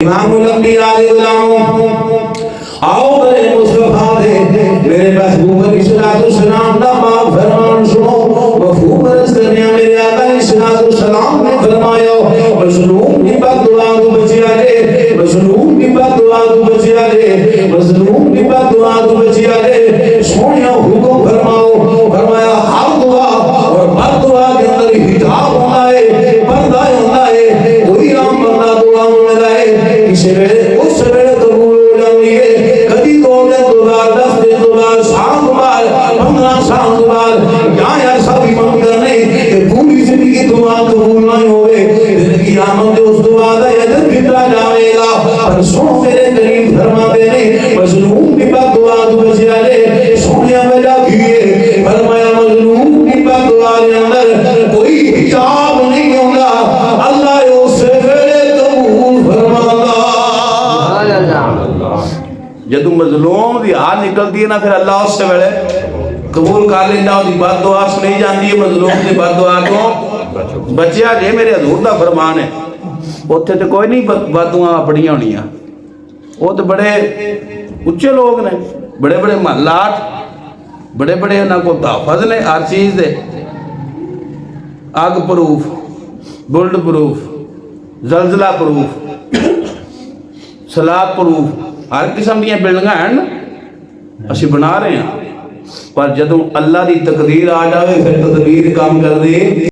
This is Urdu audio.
امام الانبیاء علیہ السلام آؤ میرے مصطفیٰ دے میرے محبوب علیہ السلام کا پاک فرمان سنو مفہوم رس کرنے میرے آقا علیہ السلام نے فرمایا مظلوم کی بات دعا تو بچیا لے مظلوم کی بات دعا تو بچیا لے مظلوم کی بات دعا تو بچیا لے سونیا حکم فرماؤ فرمایا ہر دعا اور بد دعا کے اندر حجاب ہوتا ہے پردہ ہوتا ہے کوئی عام بندہ دعا میں رہے کسی ویلے اس ویلے قبول ہو جاتی ہے کبھی 2 دن 2 بار 10 دن 2 بار سال 2 بار 15 سال 2 بار کیا ایسا بھی من کرنے کہ پوری زندگی دعا قبول نہیں ہوئے زندگی قیامت اس دعا کا اجر بھیجا جائے گا پر سنو میرے کریم فرماتے ہیں مظلوم کی بد دعا تو بچیا لے سونیا وجہ کیے فرمایا مظلوم کی بد دعا کے اندر کوئی حجاب نہیں ہوگا اللہ اس ویلے قبول فرماتا جدو مظلوم دی آ نکلتی ہے نا پھر اللہ اس سے ویلے قبول کر لینا دی بد دعا سنی جاندی ہے مظلوم دی بد دعا کو بچیا جے میرے حضور دا فرمان ہے اتھے تو کوئی نہیں بد دعا اپنی ہونی ہے وہ تو بڑے اچھے لوگ نے بڑے بڑے محلات بڑے بڑے انہاں کو تحفظ نے ہر چیز دے آگ پروف بلڈ پروف زلزلہ پروف سلاب پروف ہر قسم دیا بلڈنگاں ہیں اسی بنا رہے ہیں پر جدوں اللہ دی تقدیر آ جاوے پھر تدبیر کام کر دے